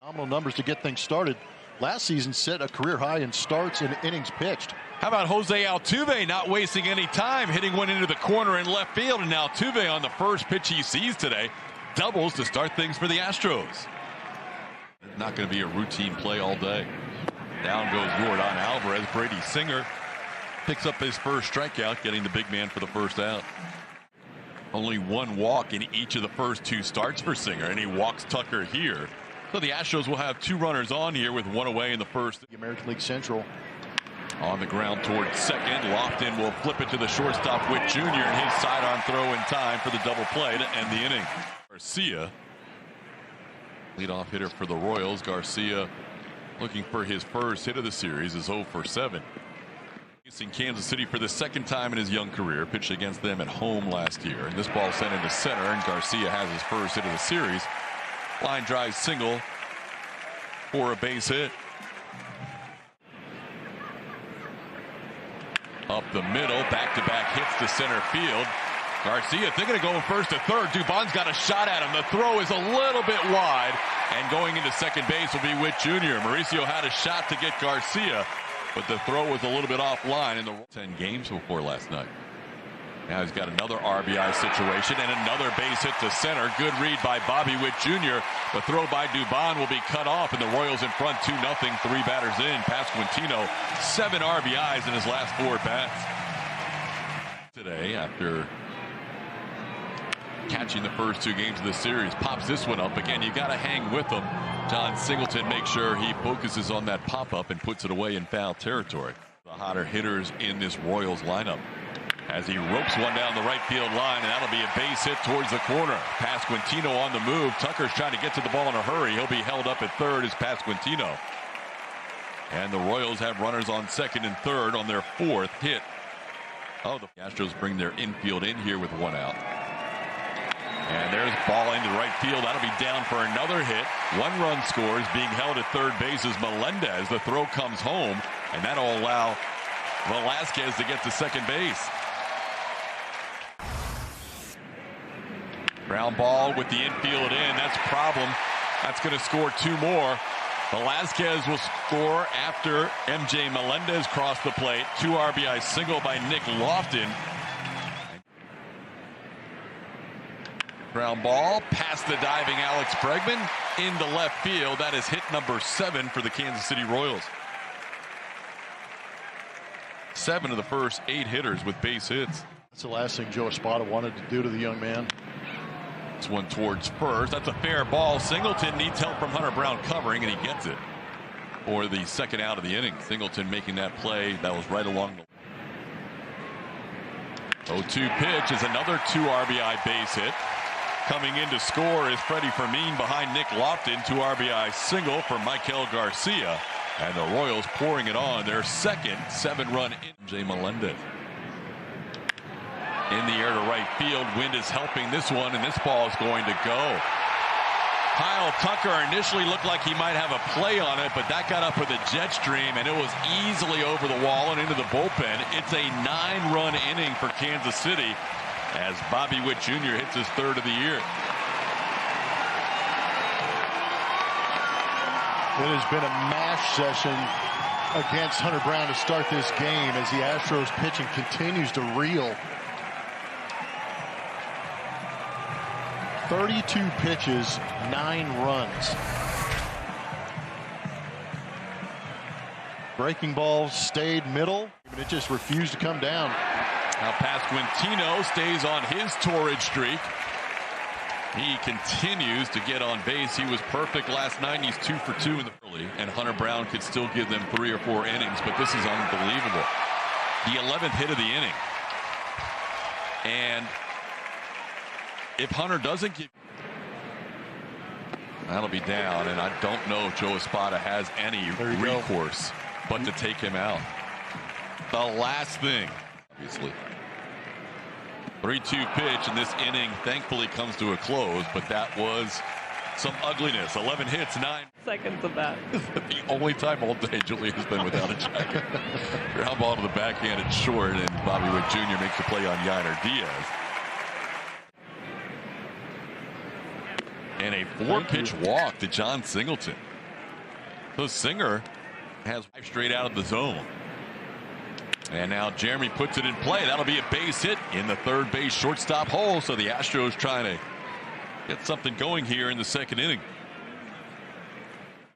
Phenomenal numbers to get things started. Last season set a career high in starts and innings pitched. How about Jose Altuve not wasting any time, hitting one into the corner in left field, and Altuve on the first pitch he sees today doubles to start things for the Astros. Not going to be a routine play all day. Down goes Yordan Alvarez. Brady Singer picks up his first strikeout, getting the big man for the first out. Only one walk in each of the first two starts for Singer, and he walks Tucker here. So the Astros will have two runners on here with one away in the first. The American League Central. On the ground towards second. Lofton will flip it to the shortstop, Witt Jr., and his sidearm throw in time for the double play to end the inning. Garcia, leadoff hitter for the Royals. Garcia looking for his first hit of the series, is 0 for 7. In Kansas City for the second time in his young career. Pitched against them at home last year. And this ball sent into center, and Garcia has his first hit of the series. Line drive single for a base hit. Up the middle, back-to-back hits to center field. Garcia thinking of going first to third. Dubon's got a shot at him. The throw is a little bit wide, and going into second base will be Witt Jr. Mauricio had a shot to get Garcia, but the throw was a little bit offline in the 10 games before last night. Now he's got another RBI situation and another base hit to center. Good read by Bobby Witt Jr. The throw by Dubon will be cut off, and the Royals in front 2-0. 3 batters in. Pasquantino 7 RBIs in his last 4 bats. Today, after catching the first 2 games of the series, pops this one up. Again, you got to hang with him. John Singleton makes sure he focuses on that pop-up and puts it away in foul territory. The hotter hitters in this Royals lineup, as he ropes one down the right field line, and that'll be a base hit towards the corner. Pasquantino on the move. Tucker's trying to get to the ball in a hurry. He'll be held up at third as Pasquantino. And the Royals have runners on second and third on their 4th hit. Oh, the Astros bring their infield in here with 1 out. And there's a ball into right field. That'll be down for another hit. 1 run scores. Being held at third base is Melendez. The throw comes home, and that'll allow Velasquez to get to second base. Ground ball with the infield in. That's a problem. That's going to score 2 more. Velasquez will score after MJ Melendez crossed the plate. 2 RBI single by Nick Lofton. Ground ball past the diving Alex Bregman into left field. That is hit number 7 for the Kansas City Royals. 7 of the first 8 hitters with base hits. That's the last thing Joe Espada wanted to do to the young man. This one towards first. That's a fair ball. Singleton needs help from Hunter Brown covering, and he gets it for the second out of the inning. Singleton making that play. That was right along the 0-2 pitch is another 2 RBI base hit. Coming in to score is Freddie Fermin behind Nick Lofton. 2 RBI single for Michael Garcia. And the Royals pouring it on their second 7-run in. Jay Melendez. In the air to right field. Wind is helping this one, and this ball is going to go. Kyle Tucker initially looked like he might have a play on it, but that got up with a jet stream, and it was easily over the wall and into the bullpen. It's a 9-run inning for Kansas City as Bobby Witt Jr. hits his 3rd of the year. It has been a mash session against Hunter Brown to start this game as the Astros pitching continues to reel. 32 pitches, 9 runs. Breaking ball stayed middle, but it just refused to come down. Now Pasquantino stays on his torrid streak. He continues to get on base. He was perfect last night. He's 2 for 2 in the early, and Hunter Brown could still give them 3 or 4 innings, but this is unbelievable. The 11th hit of the inning. And if Hunter doesn't give, that'll be down, and I don't know if Joe Espada has any recourse but to take him out. The last thing, obviously. 3-2 pitch, and this inning thankfully comes to a close, but that was some ugliness. 11 hits, 9 seconds of that. The only time all day Julie has been without a jacket. Ground ball to the backhand and short, and Bobby Witt Jr. makes the play on Yainer Diaz. And a 4-pitch walk to John Singleton. The Singer has 5 straight out of the zone. And now Jeremy puts it in play. That'll be a base hit in the third base shortstop hole. So the Astros trying to get something going here in the second inning.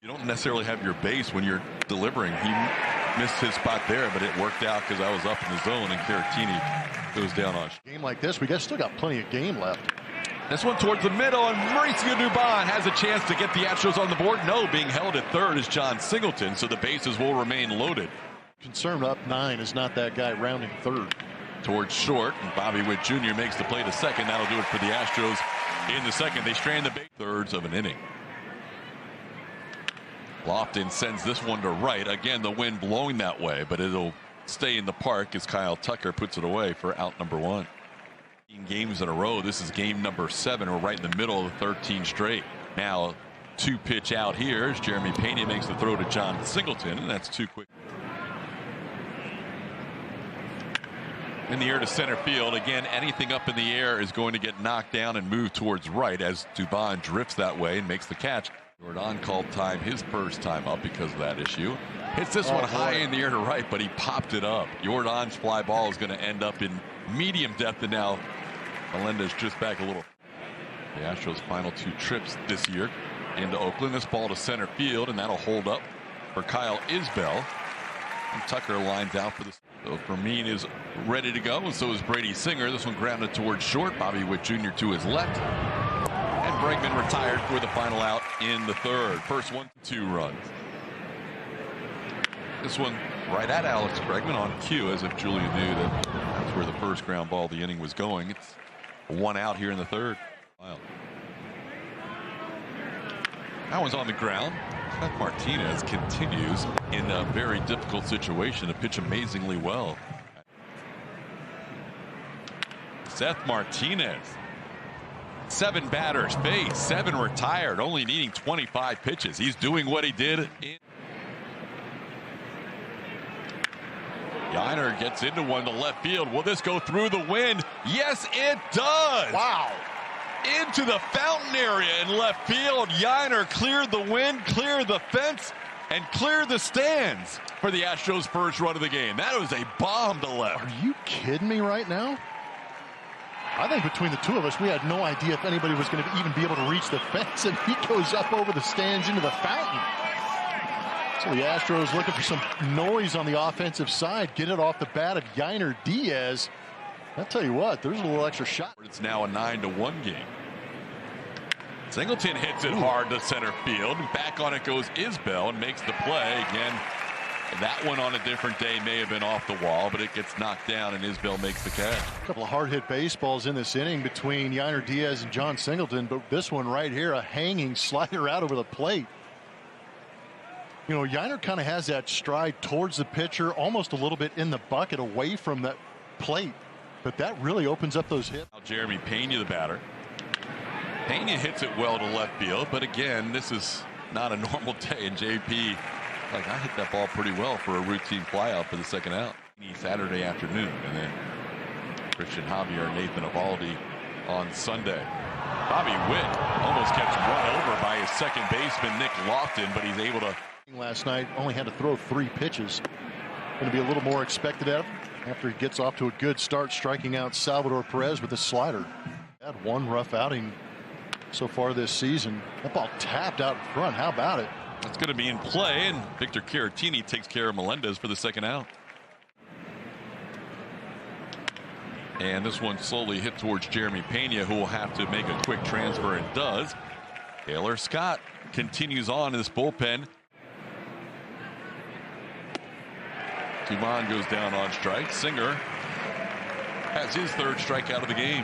You don't necessarily have your base when you're delivering. He missed his spot there, but it worked out because I was up in the zone and Caratini goes down on. Game like this, we still got plenty of game left. This one towards the middle, and Mauricio Dubon has a chance to get the Astros on the board. No, being held at third is John Singleton, so the bases will remain loaded. Concerned up 9 is not that guy rounding third. Towards short, and Bobby Witt Jr. makes the play to second. That'll do it for the Astros in the second. They strand the base. Thirds of an inning. Lofton sends this one to right. Again, the wind blowing that way, but it'll stay in the park as Kyle Tucker puts it away for out number 1. Games in a row. This is game number 7. We're right in the middle of the 13 straight. Now 2 pitch out here as Jeremy Pena makes the throw to John Singleton, and that's too quick. In the air to center field. Again, anything up in the air is going to get knocked down and moved towards right as Dubon drifts that way and makes the catch. Jordan called time his first time up because of that issue. Hits this one high in the air to right, but he popped it up. Jordan's fly ball is going to end up in medium depth, and now Melendez just back a little. The Astros' final 2 trips this year into Oakland. This ball to center field, and that'll hold up for Kyle Isbell. And Tucker lines out for this. So Fermin is ready to go, and so is Brady Singer. This one grounded towards short. Bobby Witt Jr. to his left. And Bregman retired for the final out in the third. First 1-2 runs. This one right at Alex Bregman on cue, as if Julia knew that that's where the first ground ball of the inning was going. It's 1 out here in the third. Wow. That one's on the ground. Seth Martinez continues in a very difficult situation to pitch amazingly well. Seth Martinez. 7 batters faced, 7 retired, only needing 25 pitches. He's doing what he did in. Yiner gets into one to left field. Will this go through the wind? Yes, it does. Wow. Into the fountain area in left field. Yiner cleared the wind, cleared the fence, and cleared the stands for the Astros' first run of the game. That was a bomb to left. Are you kidding me right now? I think between the two of us, we had no idea if anybody was going to even be able to reach the fence, and he goes up over the stands into the fountain. So the Astros looking for some noise on the offensive side. Get it off the bat of Yiner Diaz. I'll tell you what, there's a little extra shot. It's now a 9-1 game. Singleton hits it hard to center field. Back on it goes Isbell and makes the play. Again, that one on a different day may have been off the wall, but it gets knocked down and Isbell makes the catch. A couple of hard hit baseballs in this inning between Yiner Diaz and John Singleton, but this one right here, a hanging slider out over the plate. You know, Yiner kind of has that stride towards the pitcher, almost a little bit in the bucket away from that plate. But that really opens up those hits. Jeremy Pena, the batter. Pena hits it well to left field, but again, this is not a normal day. And JP, like, I hit that ball pretty well for a routine flyout for the second out. Saturday afternoon, and then Christian Javier, Nathan Eovaldi on Sunday. Bobby Witt almost gets run over by his second baseman Nick Lofton, but he's able to. Last night only had to throw 3 pitches. Going to be a little more expected of him after he gets off to a good start, striking out Salvador Perez with a slider. Had 1 rough outing so far this season. That ball tapped out in front. How about it? That's going to be in play, and Victor Caratini takes care of Melendez for the second out. And this one slowly hit towards Jeremy Pena, who will have to make a quick transfer, and does. Taylor Scott continues on in this bullpen. Dubon goes down on strike. Singer has his 3rd strikeout of the game.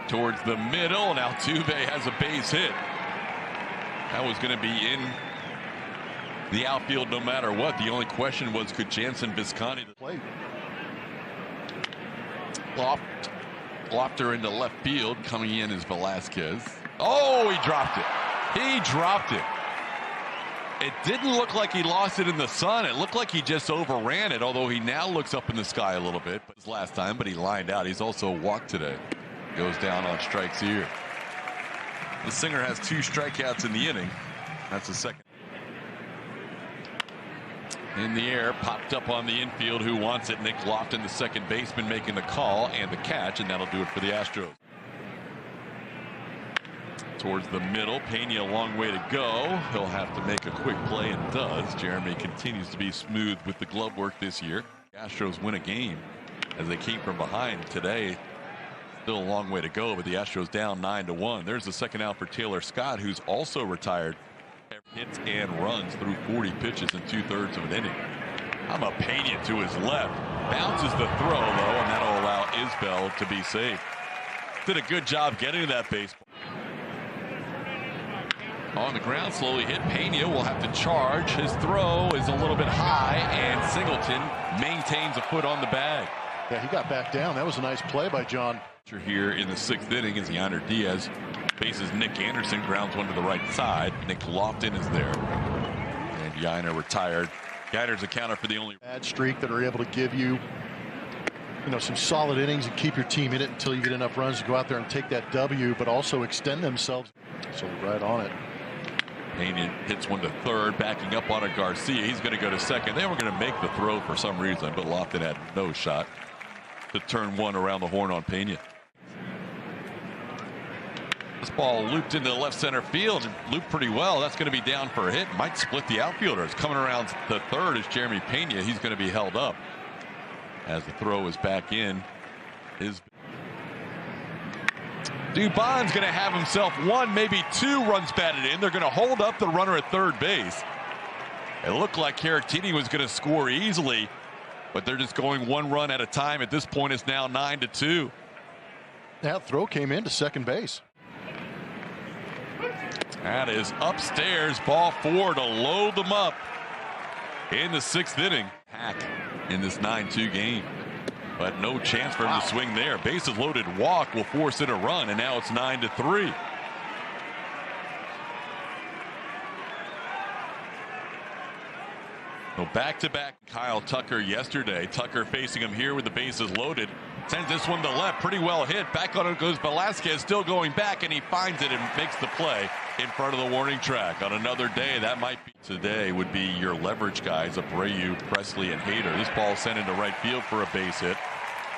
Towards the middle. Now Altuve has a base hit. That was going to be in the outfield no matter what. The only question was, could Jansen Visconti play? Lopped her into left field. Coming in is Velasquez. Oh, he dropped it. He dropped it. It didn't look like he lost it in the sun. It looked like he just overran it, although he now looks up in the sky a little bit. His last time, but he lined out. He's also walked today. Goes down on strikes here. The Singer has 2 strikeouts in the inning. That's the second. In the air, popped up on the infield. Who wants it? Nick Lofton, the second baseman, making the call and the catch, and that'll do it for the Astros. Towards the middle, Pena a long way to go. He'll have to make a quick play and does. Jeremy continues to be smooth with the glove work this year. The Astros win a game as they came from behind today. Still a long way to go, but the Astros down 9-1. There's the second out for Taylor Scott, who's also retired. Hits and runs through 40 pitches in 2/3 of an inning. I'm a Pena to his left. Bounces the throw, though, and that'll allow Isbell to be safe. Did a good job getting to that baseball. On the ground, slowly hit. Pena will have to charge. His throw is a little bit high, and Singleton maintains a foot on the bag. Yeah, he got back down. That was a nice play by John. Here in the 6th inning as Yainer Diaz faces Nick Anderson, grounds one to the right side. Nick Lofton is there, and Yainer retired. Yainer's a counter for the only bad streak that are able to give you, some solid innings and keep your team in it until you get enough runs to go out there and take that W, but also extend themselves. So right on it. Pena hits one to third, backing up on a Garcia. He's going to go to second. They were going to make the throw for some reason, but Lofton had no shot to turn one around the horn on Pena. This ball looped into the left center field and looped pretty well. That's going to be down for a hit. Might split the outfielders. Coming around the third is Jeremy Pena. He's going to be held up as the throw is back in. Dubon's going to have himself 1, maybe 2 runs batted in. They're going to hold up the runner at third base. It looked like Caratini was going to score easily, but they're just going 1 run at a time. At this point, it's now 9-2. That throw came into second base. That is upstairs, ball 4 to load them up in the 6th inning. Hack in this 9-2 game, but no chance for him to swing there. Bases loaded walk will force it a run, and now it's 9-3. So back-to-back Kyle Tucker yesterday. Tucker facing him here with the bases loaded. Sends this one to left, pretty well hit. Back on it goes Velasquez, still going back, and he finds it and makes the play in front of the warning track. On another day, that might be today, would be your leverage guys, Abreu, Presley, and Hader. This ball sent into right field for a base hit.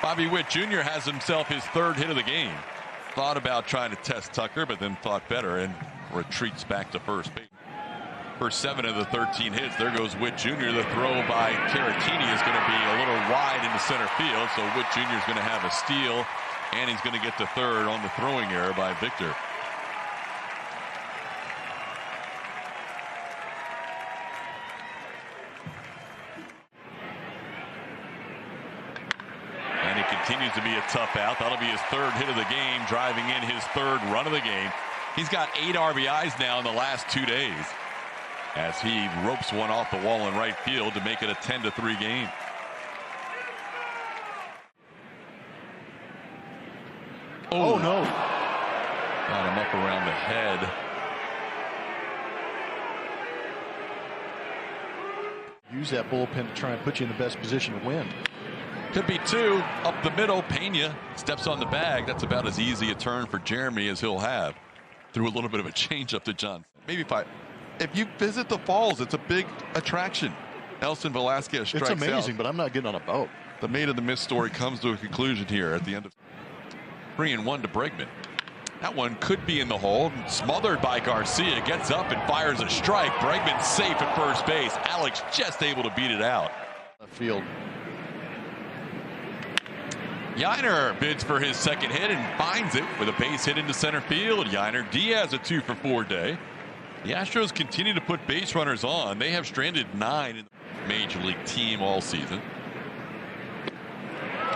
Bobby Witt Jr. has himself his 3rd hit of the game. Thought about trying to test Tucker, but then thought better and retreats back to first base. For 7 of the 13 hits, there goes Witt Jr. The throw by Caratini is going to be a little wide into center field, so Witt Jr. is going to have a steal, and he's going to get to third on the throwing error by Victor. And he continues to be a tough out. That'll be his 3rd hit of the game, driving in his 3rd run of the game. He's got 8 RBIs now in the last 2 days, as he ropes one off the wall in right field to make it a 10-3 game. Oh no. Got him up around the head. Use that bullpen to try and put you in the best position to win. Could be 2 up the middle. Pena steps on the bag. That's about as easy a turn for Jeremy as he'll have. Threw a little bit of a change up to Johnson. Maybe if you visit the Falls, it's a big attraction. Nelson Velasquez strikes out. It's amazing, but I'm not getting on a boat. The Made of the Mist story comes to a conclusion here at the end of 3-1 to Bregman. That one could be in the hole. Smothered by Garcia. Gets up and fires a strike. Bregman safe at first base. Alex just able to beat it out. Left field. Yainer bids for his 2nd hit and finds it with a base hit into center field. Yainer Diaz a 2-for-4 day. The Astros continue to put base runners on. They have stranded 9 in the Major League team all season.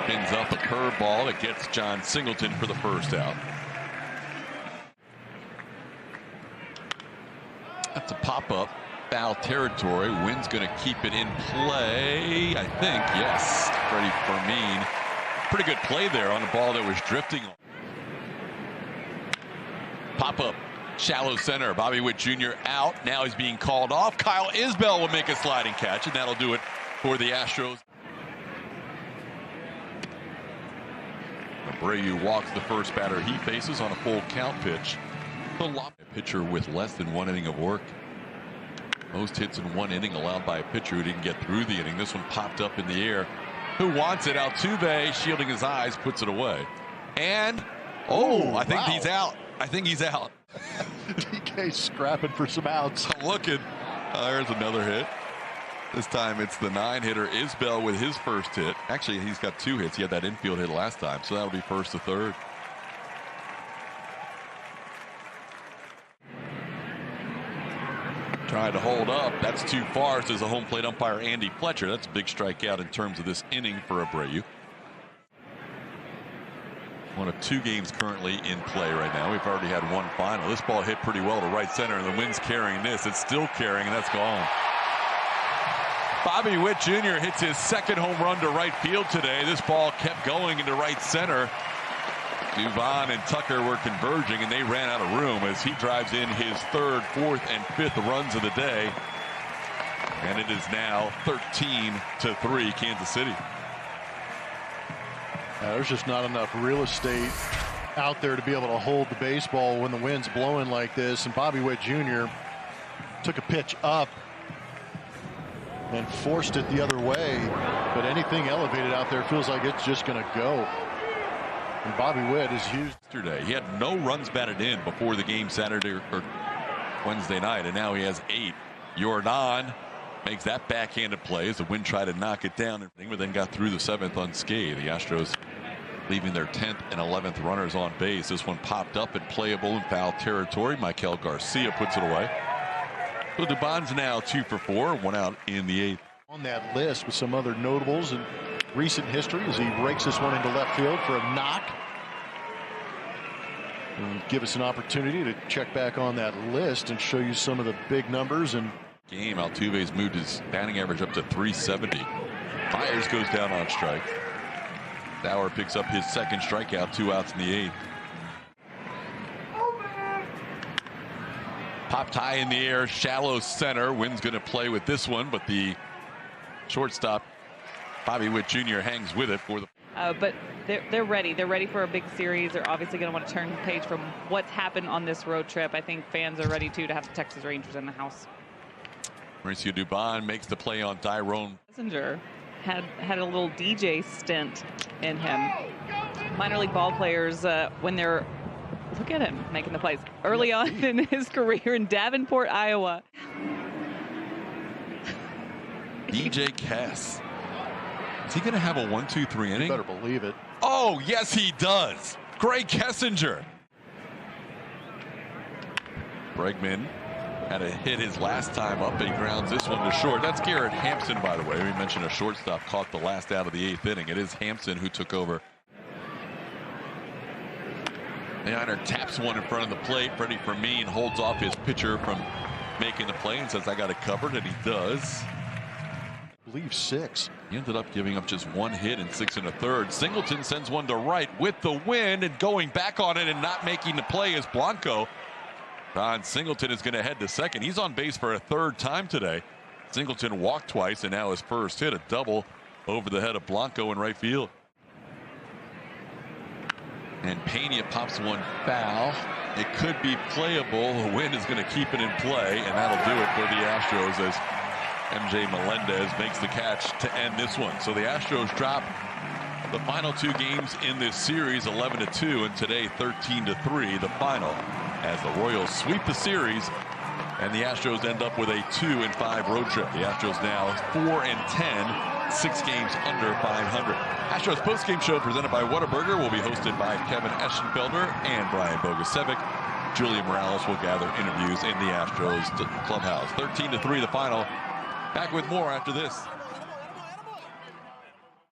Spins up a curveball that gets John Singleton for the 1st out. That's a pop-up. Foul territory. Wynn's going to keep it in play. I think, yes. Freddie Fermin. Pretty good play there on the ball that was drifting. Pop-up. Shallow center. Bobby Witt Jr. out. Now he's being called off. Kyle Isbell will make a sliding catch, and that'll do it for the Astros. Abreu walks the first batter he faces on a full count pitch. A pitcher with less than 1 inning of work. Most hits in 1 inning allowed by a pitcher who didn't get through the inning. This one popped up in the air. Who wants it? Altuve, shielding his eyes, puts it away. And, I think he's out. I think he's out. DK scrapping for some outs. I'm looking. There's another hit. This time it's the 9-hitter Isbell with his first hit. Actually, he's got 2 hits. He had that infield hit last time, so that'll be first to third. Trying to hold up. That's too far, says the home plate umpire Andy Fletcher. That's a big strikeout in terms of this inning for Abreu. One of 2 games currently in play right now. We've already had 1 final. This ball hit pretty well to right center, and the wind's carrying this. It's still carrying, and that's gone. Bobby Witt Jr. hits his 2nd home run to right field today. This ball kept going into right center. Dubon and Tucker were converging, and they ran out of room as he drives in his 3rd, 4th, and 5th runs of the day. And it is now 13-3 Kansas City. There's just not enough real estate out there to be able to hold the baseball when the wind's blowing like this. And Bobby Witt Jr. took a pitch up and forced it the other way. But anything elevated out there feels like it's just going to go. And Bobby Witt is used. Yesterday, he had no runs batted in before the game Saturday or Wednesday night, and now he has 8. Jordan makes that backhanded play as the wind tried to knock it down, but then got through the 7th unscathed. The Astros leaving their 10th and 11th runners on base. This one popped up and playable in foul territory. Michael Garcia puts it away. So Dubon's now 2 for 4, 1 out in the 8th. On that list with some other notables in recent history as he rakes this one into left field for a knock. And give us an opportunity to check back on that list and show you some of the big numbers. And game, Altuve's moved his batting average up to 370. Myers goes down on strike. Bauer picks up his 2nd strikeout, 2 outs in the 8th. Popped high in the air, shallow center. Wynn's going to play with this one, but the shortstop Bobby Witt Jr. hangs with it for the. But they're ready. They're ready for a big series. They're obviously going to want to turn the page from what's happened on this road trip. I think fans are ready to have the Texas Rangers in the house. Mauricio Dubon makes the play on Tyrone. Messenger had a little DJ stint in him. Minor league ball players, when they're, look at him making the plays early on in his career in Davenport, Iowa. DJ Cass. Is he going to have a 1-2-3 inning? You better believe it. Oh, yes, he does. Greg Kessinger. Bregman had a hit his last time up, and he grounds this one to short. That's Garrett Hampson, by the way. We mentioned a shortstop caught the last out of the 8th inning. It is Hampson who took over. Leonard taps one in front of the plate. Freddie Fermin holds off his pitcher from making the play and says, I got it covered, and he does. I believe 6. He ended up giving up just 1 hit in 6 1/3. Singleton sends one to right with the wind, and going back on it and not making the play is Blanco. Don Singleton is going to head to second. He's on base for a 3rd time today. Singleton walked twice, and now his first hit, a double over the head of Blanco in right field. And Pena pops one foul. It could be playable. The wind is going to keep it in play, and that'll do it for the Astros as MJ Melendez makes the catch to end this one. So the Astros drop the final 2 games in this series, 11-2, and today 13-3, the final, as the Royals sweep the series and the Astros end up with a 2-5 road trip. The Astros now 4-10, 6 games under 500. Astros postgame show presented by Whataburger will be hosted by Kevin Eschenfelder and Brian Bogusevic. Julia Morales will gather interviews in the Astros clubhouse. 13-3 the final. Back with more after this.